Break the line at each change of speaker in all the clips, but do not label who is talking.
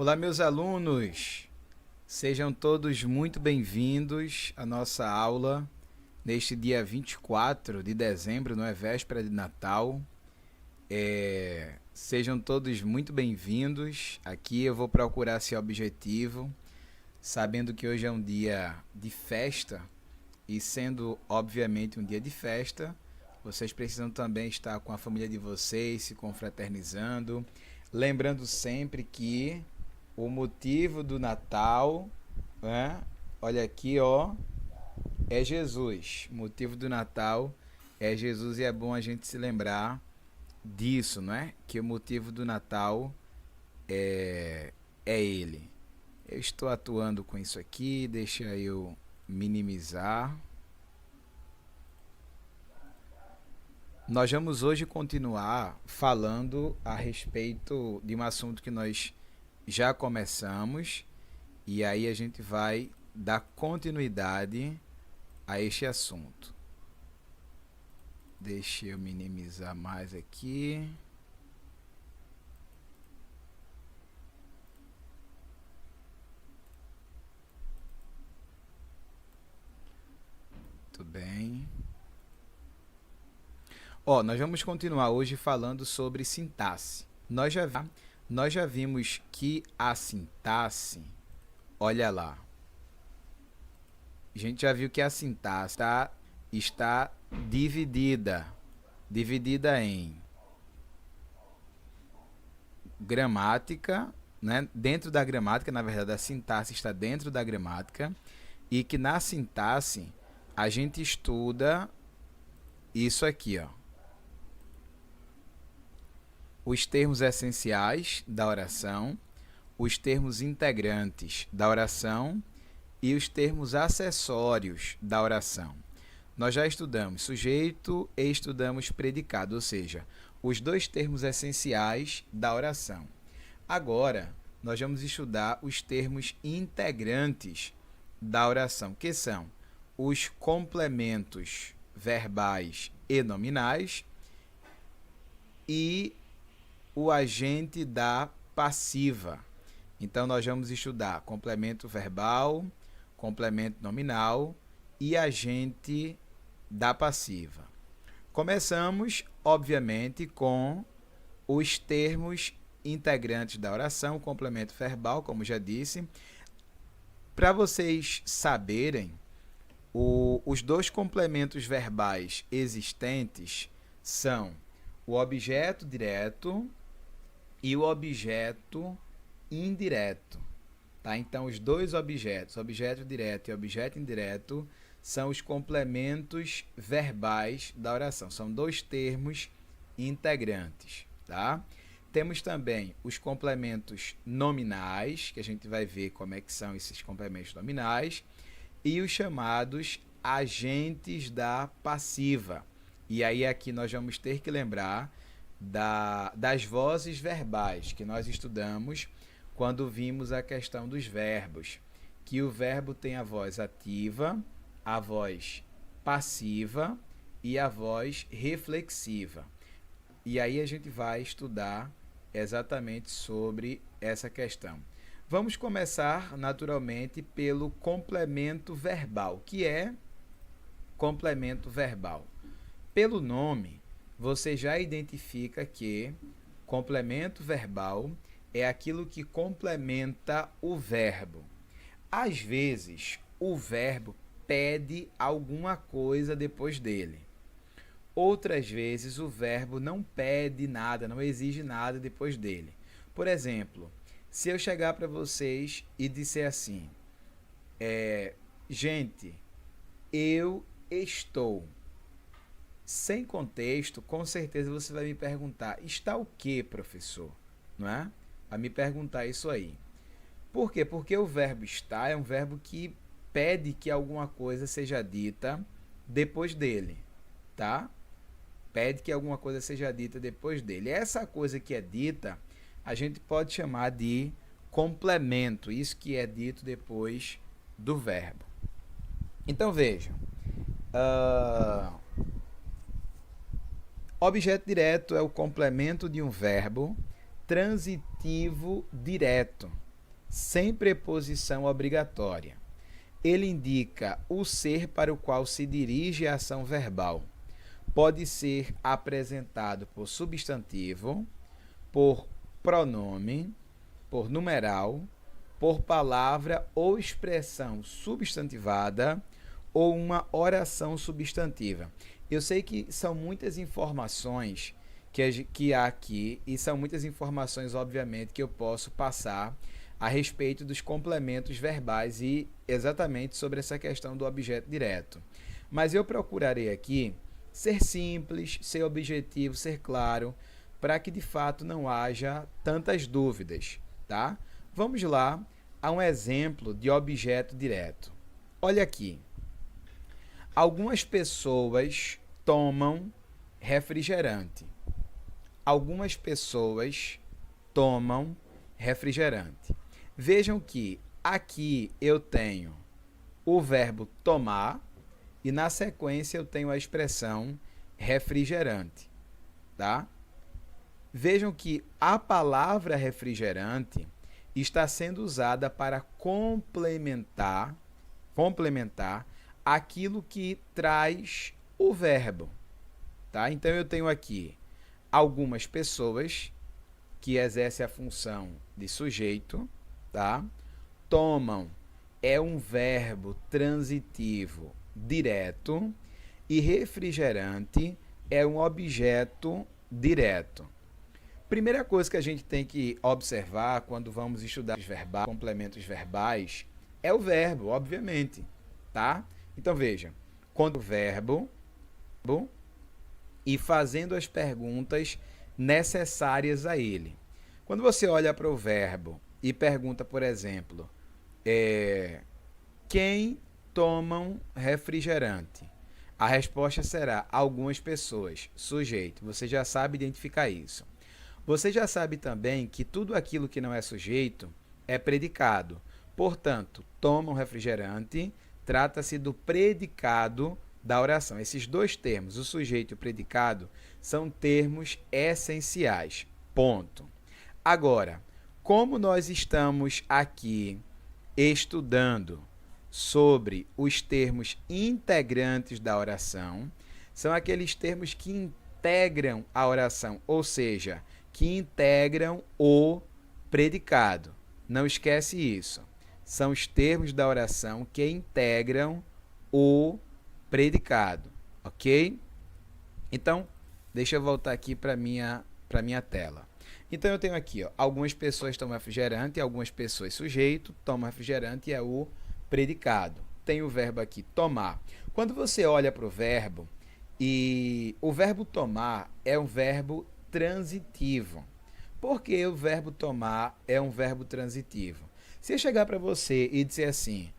Olá, meus alunos! Sejam todos muito bem-vindos à nossa aula neste dia 24 de dezembro, não é véspera de Natal. Sejam todos muito bem-vindos. Aqui eu vou procurar ser objetivo, sabendo que hoje é um dia de festa e sendo, obviamente, um dia de festa, vocês precisam também estar com a família de vocês, se confraternizando. Lembrando sempre que o motivo do Natal, né? Olha aqui, ó, é Jesus. O motivo do Natal é Jesus e é bom a gente se lembrar disso, não é? Que o motivo do Natal é Ele. Eu estou atuando com isso aqui, deixa eu minimizar. Nós vamos hoje continuar falando a respeito de um assunto que nós já começamos e aí a gente vai dar continuidade a este assunto. Deixa eu minimizar mais aqui. Tudo bem. Ó, nós vamos continuar hoje falando sobre sintaxe. Nós já vimos que a sintaxe, olha lá, a gente já viu que a sintaxe está dividida em gramática, né? Dentro da gramática, na verdade, a sintaxe está dentro da gramática, e que na sintaxe a gente estuda isso aqui, ó. Os termos essenciais da oração, os termos integrantes da oração e os termos acessórios da oração. Nós já estudamos sujeito e estudamos predicado, ou seja, os dois termos essenciais da oração. Agora, nós vamos estudar os termos integrantes da oração, que são os complementos verbais e nominais e o agente da passiva. Então, nós vamos estudar complemento verbal, complemento nominal e agente da passiva. Começamos, obviamente, com os termos integrantes da oração, complemento verbal, como já disse. Para vocês saberem, os dois complementos verbais existentes são o objeto direto e o objeto indireto. Tá? Então, os dois objetos, objeto direto e objeto indireto, são os complementos verbais da oração. São dois termos integrantes. Tá? Temos também os complementos nominais, que a gente vai ver como é que são esses complementos nominais, e os chamados agentes da passiva. E aí aqui nós vamos ter que lembrar das vozes verbais que nós estudamos quando vimos a questão dos verbos, que o verbo tem a voz ativa, a voz passiva e a voz reflexiva. E aí a gente vai estudar exatamente sobre essa questão. Vamos começar, naturalmente, pelo complemento verbal. O que é complemento verbal? Pelo nome, você já identifica que complemento verbal é aquilo que complementa o verbo. Às vezes, o verbo pede alguma coisa depois dele. Outras vezes, o verbo não pede nada, não exige nada depois dele. Por exemplo, se eu chegar para vocês e disser assim, gente, eu estou. Sem contexto, com certeza você vai me perguntar, está o que, professor? Não é? Vai me perguntar isso aí. Por quê? Porque o verbo estar é um verbo que pede que alguma coisa seja dita depois dele, tá? Pede que alguma coisa seja dita depois dele. Essa coisa que é dita, a gente pode chamar de complemento, isso que é dito depois do verbo. Então, vejam. Objeto direto é o complemento de um verbo transitivo direto. sem preposição obrigatória. Ele indica o ser para o qual se dirige a ação verbal. Pode ser apresentado por substantivo, por pronome, por numeral, por palavra ou expressão substantivada ou uma oração substantiva. Eu sei que são muitas informações que há aqui e são muitas informações, obviamente, que eu posso passar a respeito dos complementos verbais e exatamente sobre essa questão do objeto direto. Mas eu procurarei aqui ser simples, ser objetivo, ser claro, para que de fato não haja tantas dúvidas, tá? Vamos lá a um exemplo de objeto direto. Olha aqui. Algumas pessoas tomam refrigerante. Algumas pessoas tomam refrigerante. Vejam que aqui eu tenho o verbo tomar e na sequência eu tenho a expressão refrigerante, tá? Vejam que a palavra refrigerante está sendo usada para complementar aquilo que traz o verbo, tá? Então eu tenho aqui algumas pessoas que exercem a função de sujeito, tá? Tomam é um verbo transitivo direto e refrigerante é um objeto direto. Primeira coisa que a gente tem que observar quando vamos estudar os verbais, complementos verbais, é o verbo, obviamente, tá? Então veja, quando o verbo e fazendo as perguntas necessárias a ele. Quando você olha para o verbo e pergunta, por exemplo, quem tomam refrigerante? A resposta será algumas pessoas, sujeito. Você já sabe identificar isso. Você já sabe também que tudo aquilo que não é sujeito é predicado. Portanto, tomam refrigerante, trata-se do predicado da oração. Esses dois termos, o sujeito e o predicado, são termos essenciais. Ponto. Agora, como nós estamos aqui estudando sobre os termos integrantes da oração, são aqueles termos que integram a oração, ou seja, que integram o predicado. Não esquece isso. São os termos da oração que integram o predicado, ok? Então, deixa eu voltar aqui para minha tela. Então, eu tenho aqui, ó, algumas pessoas tomam refrigerante, algumas pessoas sujeito, tomam refrigerante é o predicado. Tem o verbo aqui, tomar. Quando você olha para o verbo, e o verbo tomar é um verbo transitivo. Por que o verbo tomar é um verbo transitivo? Se eu chegar para você e dizer assim,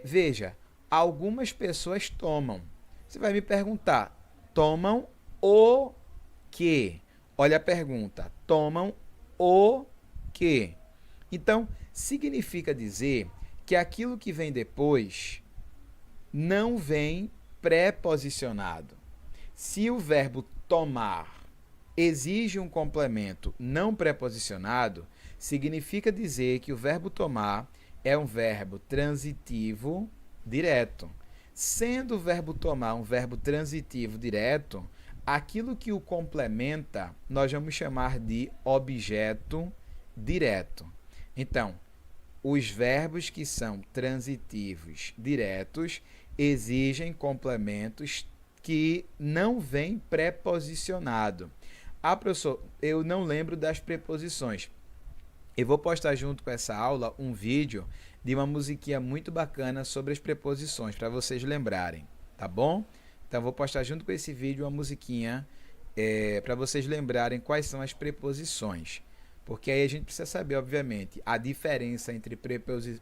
veja, algumas pessoas tomam. Você vai me perguntar, tomam o quê? Olha a pergunta, tomam o quê? Então, significa dizer que aquilo que vem depois não vem pré-posicionado. Se o verbo tomar exige um complemento não pré-posicionado, significa dizer que o verbo tomar é um verbo transitivo direto. Sendo o verbo tomar um verbo transitivo direto, aquilo que o complementa nós vamos chamar de objeto direto. Então, os verbos que são transitivos diretos exigem complementos que não vêm pré-posicionado. Ah, professor, eu não lembro das preposições. Eu vou postar junto com essa aula um vídeo de uma musiquinha muito bacana sobre as preposições, para vocês lembrarem, tá bom? Então, vou postar junto com esse vídeo uma musiquinha para vocês lembrarem quais são as preposições. Porque aí a gente precisa saber, obviamente, a diferença entre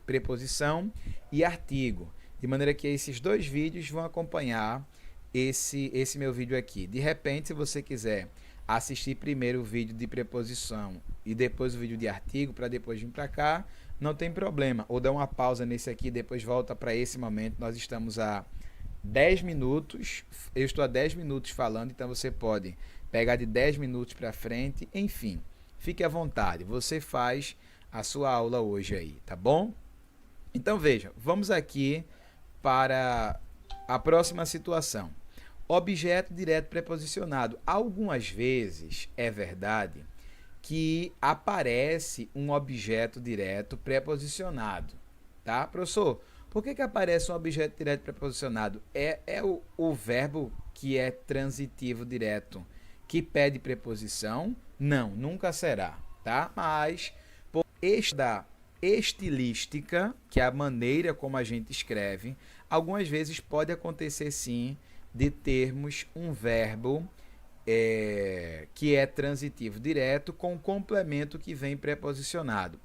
preposição e artigo. De maneira que esses dois vídeos vão acompanhar esse meu vídeo aqui. De repente, se você quiser assistir primeiro o vídeo de preposição e depois o vídeo de artigo, para depois vir para cá, não tem problema. Ou dá uma pausa nesse aqui e depois volta para esse momento. Nós estamos a 10 minutos, eu estou a 10 minutos falando, então você pode pegar de 10 minutos para frente, enfim. Fique à vontade, você faz a sua aula hoje aí, tá bom? Então veja, vamos aqui para a próxima situação. Objeto direto preposicionado. Algumas vezes é verdade que aparece um objeto direto preposicionado, tá, professor? Por que aparece um objeto direto preposicionado? É o verbo que é transitivo direto que pede preposição? Não, nunca será, tá? Mas por esta estilística, que é a maneira como a gente escreve, algumas vezes pode acontecer sim de termos um verbo que é transitivo direto com um complemento que vem preposicionado.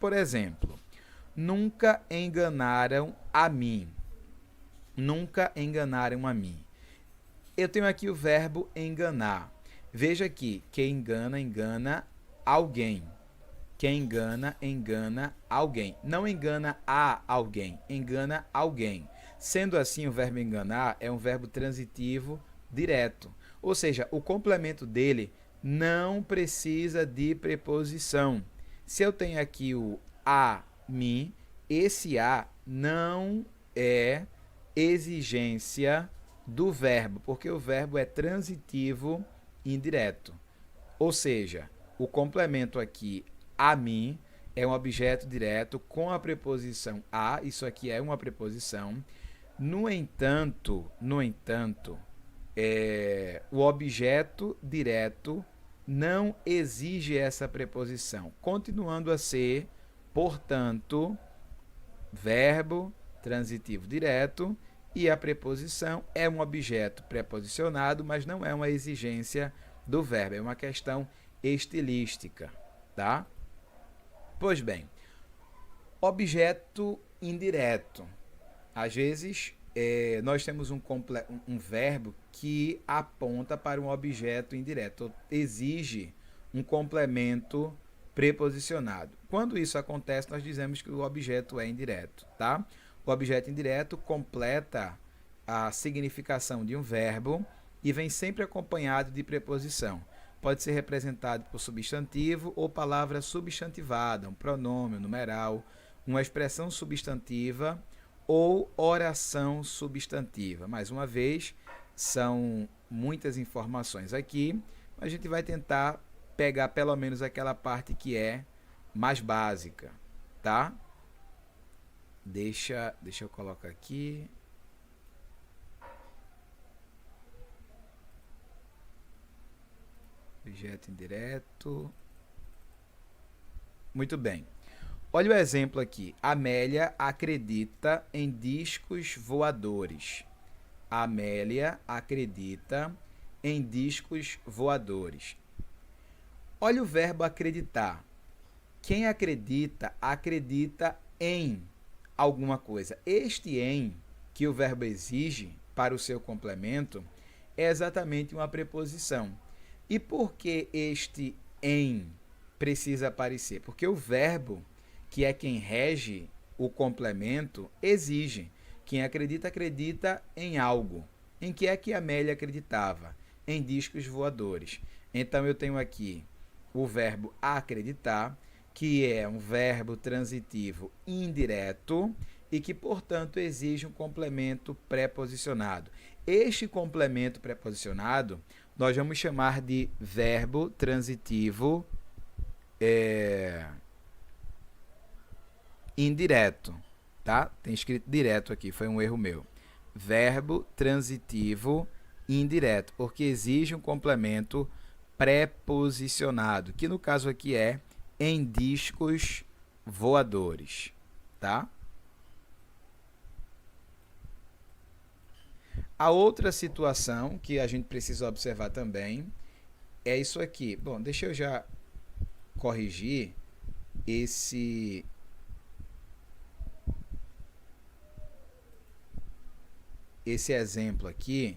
Por exemplo, nunca enganaram a mim. Nunca enganaram a mim. Eu tenho aqui o verbo enganar. Veja aqui, quem engana, engana alguém. Quem engana, engana alguém. Não engana a alguém, engana alguém. Sendo assim, o verbo enganar é um verbo transitivo direto. Ou seja, o complemento dele não precisa de preposição. Se eu tenho aqui o a mim, esse a não é exigência do verbo, porque o verbo é transitivo indireto. Ou seja, o complemento aqui a mim é um objeto direto com a preposição a, isso aqui é uma preposição. No entanto, o objeto direto não exige essa preposição, continuando a ser, portanto, verbo transitivo direto, e a preposição é um objeto preposicionado, mas não é uma exigência do verbo, é uma questão estilística, tá? Pois bem, objeto indireto. Às vezes, nós temos um verbo que aponta para um objeto indireto, exige um complemento preposicionado. Quando isso acontece, nós dizemos que o objeto é indireto, tá? O objeto indireto completa a significação de um verbo e vem sempre acompanhado de preposição. Pode ser representado por substantivo ou palavra substantivada, um pronome, um numeral, uma expressão substantiva ou oração substantiva. Mais uma vez, são muitas informações aqui, mas a gente vai tentar pegar pelo menos aquela parte que é mais básica, tá? Deixa eu colocar aqui. Objeto indireto. Muito bem. Olha o exemplo aqui. Amélia acredita em discos voadores. Amélia acredita em discos voadores. Olha o verbo acreditar. Quem acredita, acredita em alguma coisa. Este em, que o verbo exige para o seu complemento, é exatamente uma preposição. E por que este em precisa aparecer? Porque o verbo, que é quem rege o complemento, exige. Quem acredita, acredita em algo. Em que é que Amélia acreditava? Em discos voadores. Então, eu tenho aqui o verbo acreditar, que é um verbo transitivo indireto e que, portanto, exige um complemento preposicionado. Este complemento preposicionado nós vamos chamar de verbo transitivo indireto, tá? Tem escrito direto aqui, foi um erro meu. Verbo transitivo indireto, porque exige um complemento preposicionado, que no caso aqui é em discos voadores, tá? A outra situação que a gente precisa observar também é isso aqui. Bom, deixa eu já corrigir esse exemplo aqui.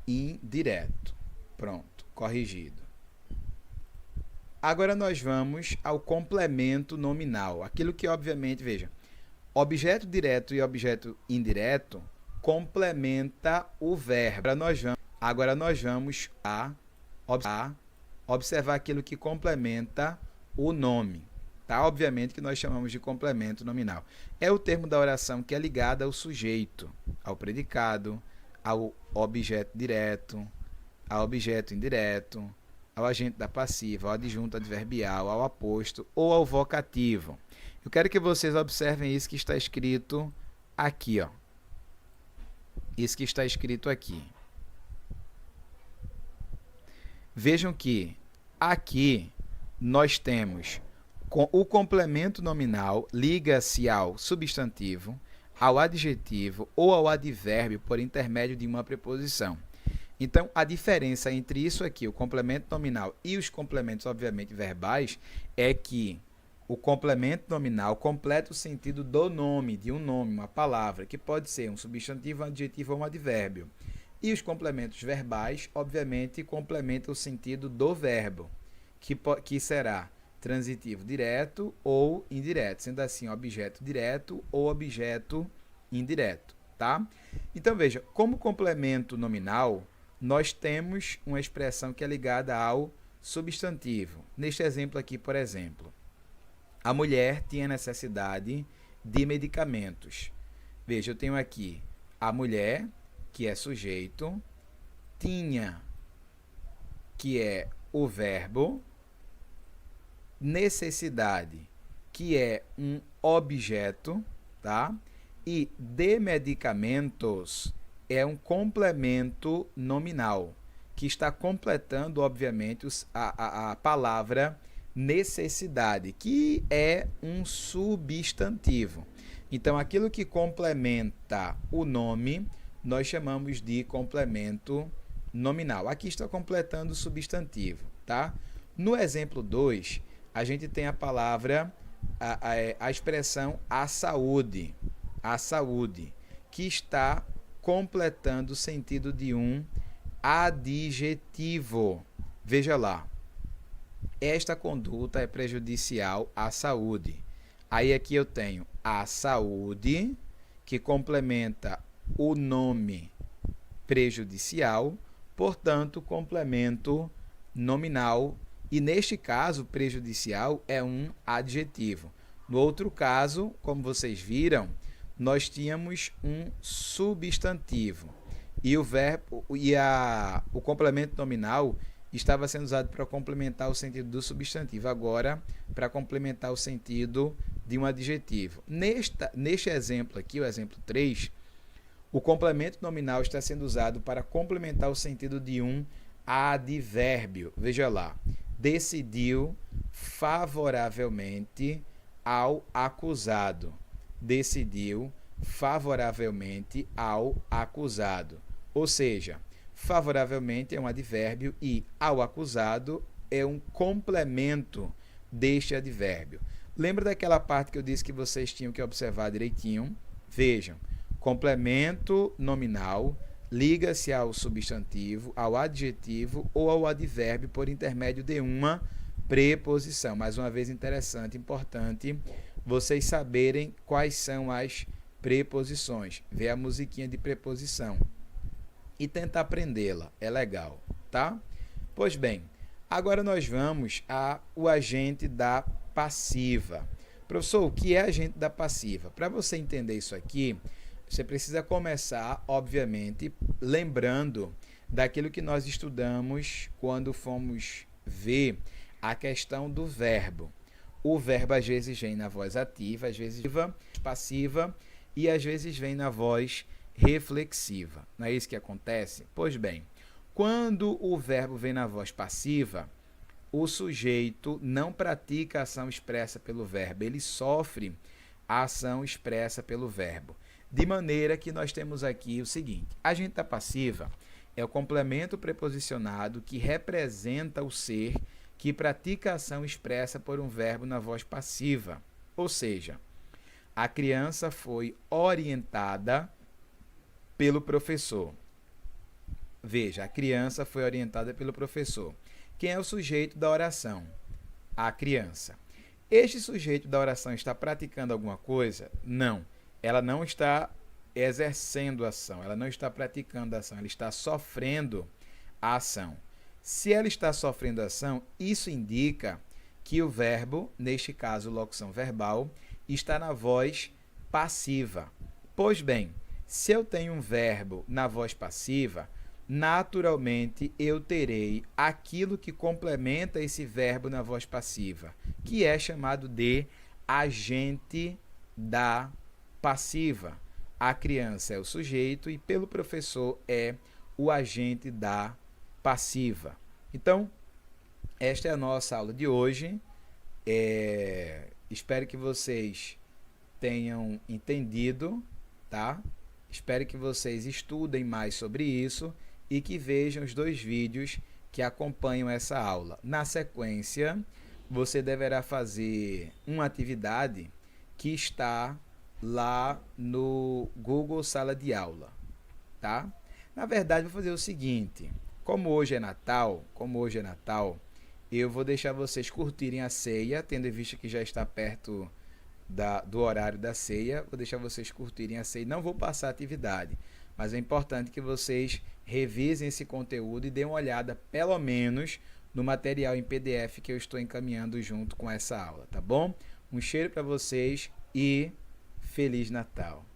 Indireto. Pronto, corrigido. Agora nós vamos ao complemento nominal. Aquilo que, obviamente, veja, Objeto direto e objeto indireto complementa o verbo. Agora nós vamos observar aquilo que complementa o nome. Tá? Obviamente que nós chamamos de complemento nominal. É o termo da oração que é ligado ao sujeito, ao predicado, ao objeto direto, ao objeto indireto, ao agente da passiva, ao adjunto adverbial, ao aposto ou ao vocativo. Eu quero que vocês observem isso que está escrito aqui, ó. Isso que está escrito aqui. Vejam que aqui nós temos o complemento nominal liga-se ao substantivo, ao adjetivo ou ao advérbio por intermédio de uma preposição. Então, a diferença entre isso aqui, o complemento nominal e os complementos, obviamente, verbais, é que o complemento nominal completa o sentido do nome, de um nome, uma palavra, que pode ser um substantivo, um adjetivo ou um advérbio. E os complementos verbais, obviamente, complementam o sentido do verbo, que será transitivo direto ou indireto, sendo assim objeto direto ou objeto indireto, tá? Então, veja, como complemento nominal, nós temos uma expressão que é ligada ao substantivo. Neste exemplo aqui, por exemplo, a mulher tinha necessidade de medicamentos. Veja, eu tenho aqui a mulher, que é sujeito, tinha, que é o verbo, necessidade, que é um objeto, tá? E de medicamentos é um complemento nominal, que está completando, obviamente, a palavra necessidade, que é um substantivo. Então, aquilo que complementa o nome, nós chamamos de complemento nominal. Aqui está completando o substantivo, tá? No exemplo 2, a gente tem a palavra, a expressão a saúde, que está completando o sentido de um adjetivo. Veja lá, esta conduta é prejudicial à saúde. Aí aqui eu tenho a saúde, que complementa o nome prejudicial, portanto, complemento nominal. E neste caso, prejudicial é um adjetivo. No outro caso, como vocês viram, nós tínhamos um substantivo. E o verbo o complemento nominal estava sendo usado para complementar o sentido do substantivo, agora para complementar o sentido de um adjetivo. Neste exemplo aqui, o exemplo 3, o complemento nominal está sendo usado para complementar o sentido de um advérbio. Veja lá, decidiu favoravelmente ao acusado. Decidiu favoravelmente ao acusado. Ou seja, favoravelmente é um advérbio e ao acusado é um complemento deste advérbio. Lembra daquela parte que eu disse que vocês tinham que observar direitinho? Vejam, complemento nominal liga-se ao substantivo, ao adjetivo ou ao advérbio por intermédio de uma preposição. Mais uma vez, interessante, importante vocês saberem quais são as preposições. Ver a musiquinha de preposição e tentar aprendê-la. É legal, tá? Pois bem, agora nós vamos ao agente da passiva. Professor, o que é agente da passiva? Para você entender isso aqui, você precisa começar, obviamente, lembrando daquilo que nós estudamos quando fomos ver a questão do verbo. O verbo às vezes vem na voz ativa, às vezes passiva e às vezes vem na voz reflexiva. Não é isso que acontece? Pois bem, quando o verbo vem na voz passiva, o sujeito não pratica a ação expressa pelo verbo, ele sofre a ação expressa pelo verbo. De maneira que nós temos aqui o seguinte: agente da passiva é o complemento preposicionado que representa o ser que pratica a ação expressa por um verbo na voz passiva. Ou seja, a criança foi orientada pelo professor. Veja, a criança foi orientada pelo professor. Quem é o sujeito da oração? A criança. Este sujeito da oração está praticando alguma coisa? Não. Ela não está exercendo ação, ela não está praticando ação, ela está sofrendo a ação. Se ela está sofrendo ação, isso indica que o verbo, neste caso locução verbal, está na voz passiva. Pois bem, se eu tenho um verbo na voz passiva, naturalmente eu terei aquilo que complementa esse verbo na voz passiva, que é chamado de agente da passiva. A criança é o sujeito e pelo professor é o agente da passiva. Então, esta é a nossa aula de hoje. Espero que vocês tenham entendido, tá? Espero que vocês estudem mais sobre isso e que vejam os 2 vídeos que acompanham essa aula. Na sequência, você deverá fazer uma atividade que está lá no Google Sala de Aula, tá? Na verdade, vou fazer o seguinte, como hoje é Natal, eu vou deixar vocês curtirem a ceia, tendo em vista que já está perto do horário da ceia, vou deixar vocês curtirem a ceia, não vou passar a atividade, mas é importante que vocês revisem esse conteúdo e deem uma olhada, pelo menos, no material em PDF que eu estou encaminhando junto com essa aula, tá bom? Um cheiro para vocês e Feliz Natal!